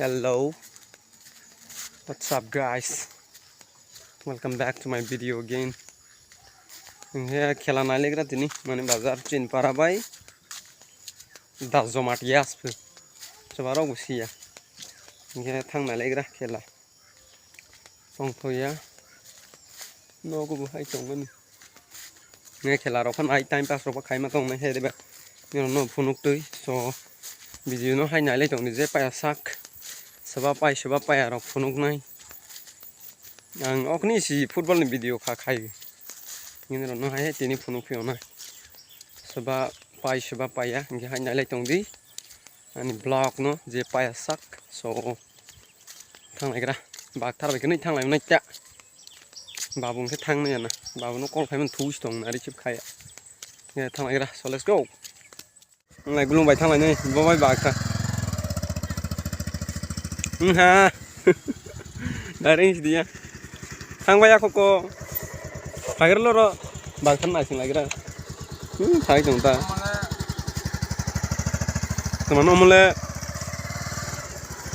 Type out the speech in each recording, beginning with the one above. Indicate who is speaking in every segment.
Speaker 1: Hello, what's up guys? Welcome back to my video again. Here khela nalegra tini mane bazar chin para bai da zomat yas pu sebaro gusia. Here thang nalegra khela tong thoya no ko bu hai tong ni ne khela ro khan ai time pass ro khai ma tong mai he deba no phunuk tui so video no hai nai tong ni je pa sak seba pai ro phunuk nai ang okni si football ni video khai ini no hai tini phunuk phi ona seba pai ya ngi hai nai tong di ani blog no je pa sak so thang lai gra bak thar bai kni thang lai nai ta babung ke thang ne na babu no call phai man thu stong na ri chip khai ya thang lai gra so let's go lai gulung bai thang lai nei bo bai bak ka ha dari dia thang bai ko ko pagar lo ro bak than na sing lai gra thai tong ta teman omle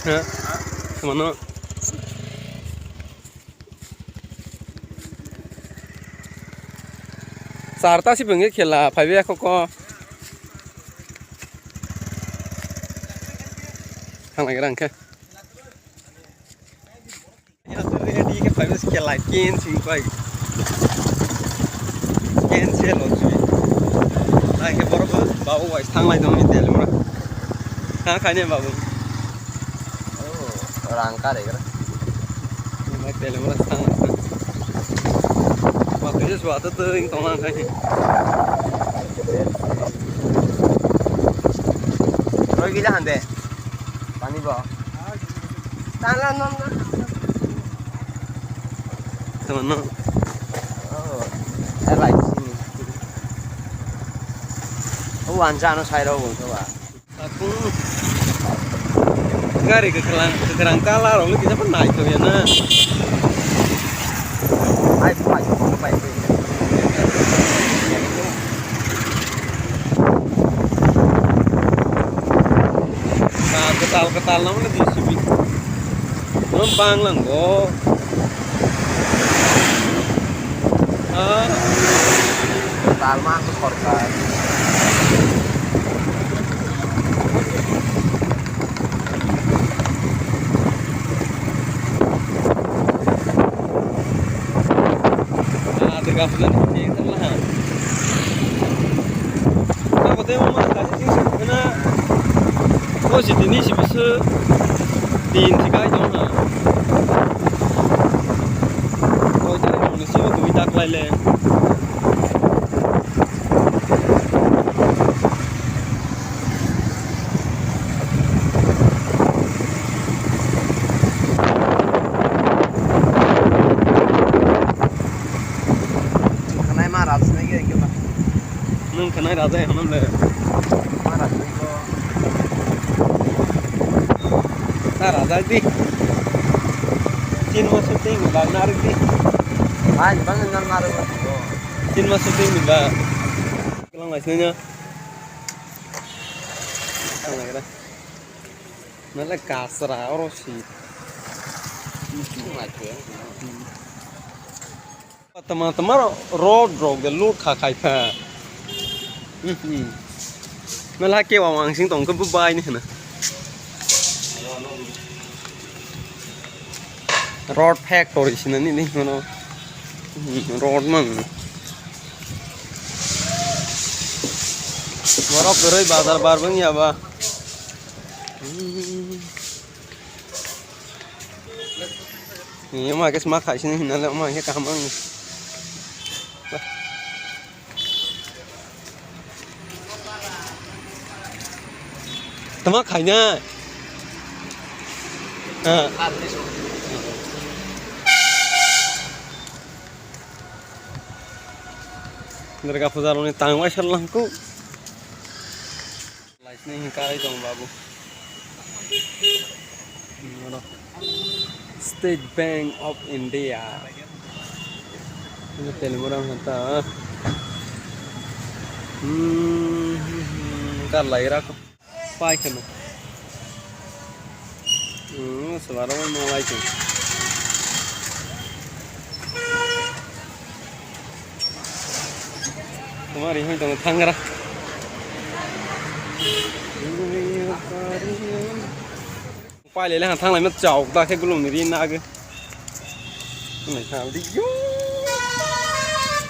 Speaker 1: ha teman sarta si bengi khela phaibe ko thang lai gra angke ready ke phaibe khela ken sing pai ken se lo chui lai ke borobo babu wai thang lai dong ni tel mura ha khai ne babu
Speaker 2: rangka deh kira.
Speaker 1: Mai tel mura thang waktu je suatu tu ing tong lang khai
Speaker 2: Roy gila hande. Pani ba? Tangan nom.
Speaker 1: teman no
Speaker 2: Oh. Right sini. Oh, anjano sai ro bung coba.
Speaker 1: aku ngari ke kerang kala ro lu kita penai tu ya na
Speaker 2: Ai phải có phải gì.
Speaker 1: ketal namun di sini bang lang go
Speaker 2: Talma aku korban.
Speaker 1: Tiga bulan ini telah. Aku tengok mana kasih sih, karena posisi ini sih bisa tiga jam lah. Oh jadi manusia itu kita kelale. Nung kenai raja yang mana le?
Speaker 2: Marah itu.
Speaker 1: Nah raja di. Chin masuk ting, bang narik di.
Speaker 2: Ah, bang dengan marah itu.
Speaker 1: Chin masuk ting bang. Kelang ngai sini nya. Kelang ngai dah. Nala kasra orang sih.
Speaker 2: Itu macam.
Speaker 1: Teman-teman road the loot khai pha. Malah kêu orang sing tong ke bubai ni na. Road factory sini ni mana. Road mang. Warap berai bazar bar bang ya ba. Ni mah kes mak khai sini nala mah ke kamang. Tama khainya. Mereka puzar ni tangwai sarlangku. Light ni kai dong babu. State Bank of India. Ini Telugu orang kata. Ntar lahir aku. Pai kena. Sebarang mulai tuh. Kemarin itu tengah Tangerang. Quay lại là thang này mất chảo ta cái lùm này đi na cơ này sao đi vô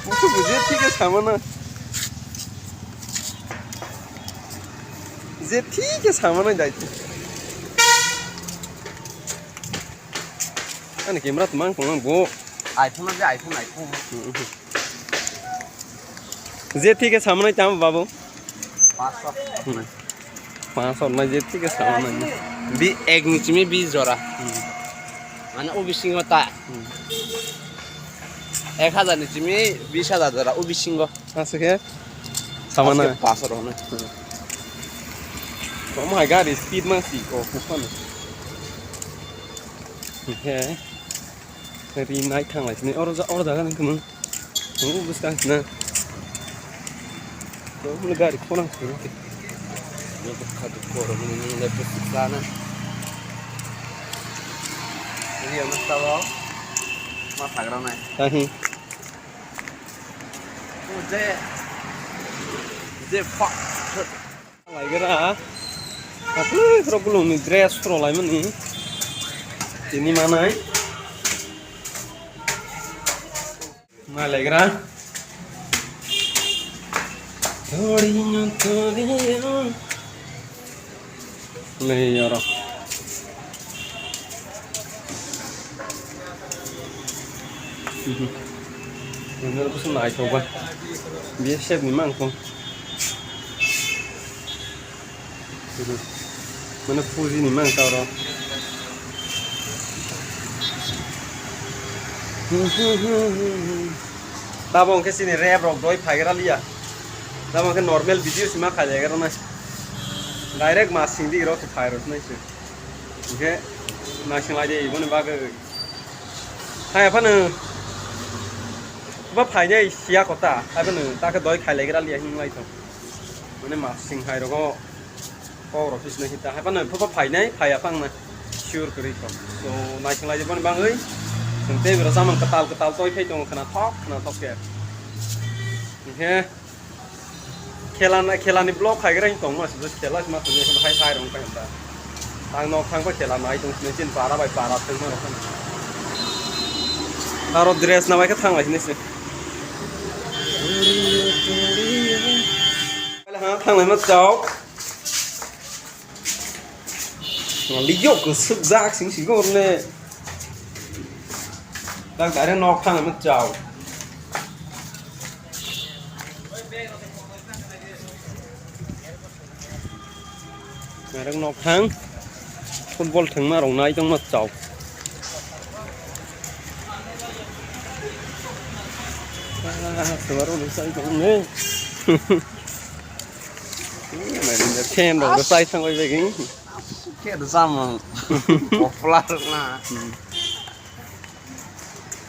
Speaker 1: một số giết thì cái sao mà giết thì cái sao mà đây anh này kiếm rất mang cũng bố
Speaker 2: iPhone là iPhone
Speaker 1: giết thì cái sao mà chăm vào bố
Speaker 2: 500
Speaker 1: 500 में giết thì cái sao mà
Speaker 2: भी एक नीचे में 20 जोड़ा माने वो भी सिंग होता है 1000 नीचे में 20,000 जोड़ा वो भी सिंग
Speaker 1: ऐसे क्या सामान है
Speaker 2: 500 होने
Speaker 1: oh my god speed में सी को फुकन है तेरी नाइट थang lại और जगह नहीं कम हम बस का ना तो हम गाड़ी खोना है
Speaker 2: ये तो खाते कोरो में ले पे सिखाना ये हम सब मा सागरा में
Speaker 1: कहीं
Speaker 2: जे fuck
Speaker 1: lại cái ra aku terus belum nih dress pro lah ini mana mana lagi ra नहीं यार Bener aku senang coba. Biar chef ni mang kong. Mana fuzi ni mang tau ro. Tabong ke sini rap rock doi phaigra liya. Tabong ke normal video sima kha jayega na. Direct masing di ro ke phai ro na se. Okay. Masing lai dei ibon ba ke. Hai apa naว่าภายในเชียร์ก็ตาไอ้เป็นหนึ่งตาก็ดอยขายเลยก็ได้เลี้ยงหิ้งไว้ตรงมันนี่มาสิงไทยเราก็รอที่สุดในที่ตาไอ้เป็นหนึ่งเพราะว่าภายในภายฟังนะชิวร์กรีก็โซ่นายสิงไทยจะเป็นบางเอ้ยถึงเต้เวลาสามันกระตัลต้อยเพย์ตรงขนาดท็อปแก่โอเคเคลานี่บล็อกขายก็ได้ตรงมาสุดเคลาจะมาตัวนี้ทำให้ไทยตรงไปกันตาทางนอกทางก็เคลาไหนตรงนี้เช่นปลาระบายปลาระถึงมาเราคนเราเดรสน่าไว้ก็ทางไหนนี่สิthằng này mất cháu lý do của sức giác xính xính con này đang cái đang nọc thằng này mất cháu này đang nọc thằng football thằng mà rồng này trong mất cháu sebarulusai cũng nè mày đi xem rồi sai sang quay về cái
Speaker 2: kia được sao mà popular na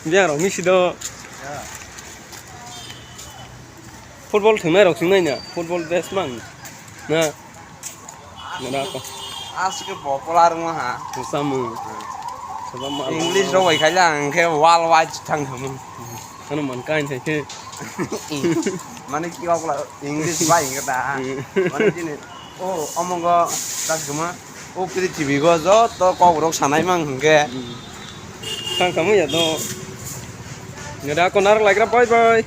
Speaker 1: giờ rồi Misido football thằng này rồi thằng này nhỉ football best man nè nè đó có
Speaker 2: asik popular mà hả
Speaker 1: sama
Speaker 2: English rồi khai là cái worldwide thằng thằng
Speaker 1: ano man kain thấy chứ
Speaker 2: mana kira kalau English baik kata mana sini oh omong ko tak cuma oh pilih TV ko zo to kau uruk sana emang ke
Speaker 1: thằng kamu ya to nggak ada konar lagi bye bye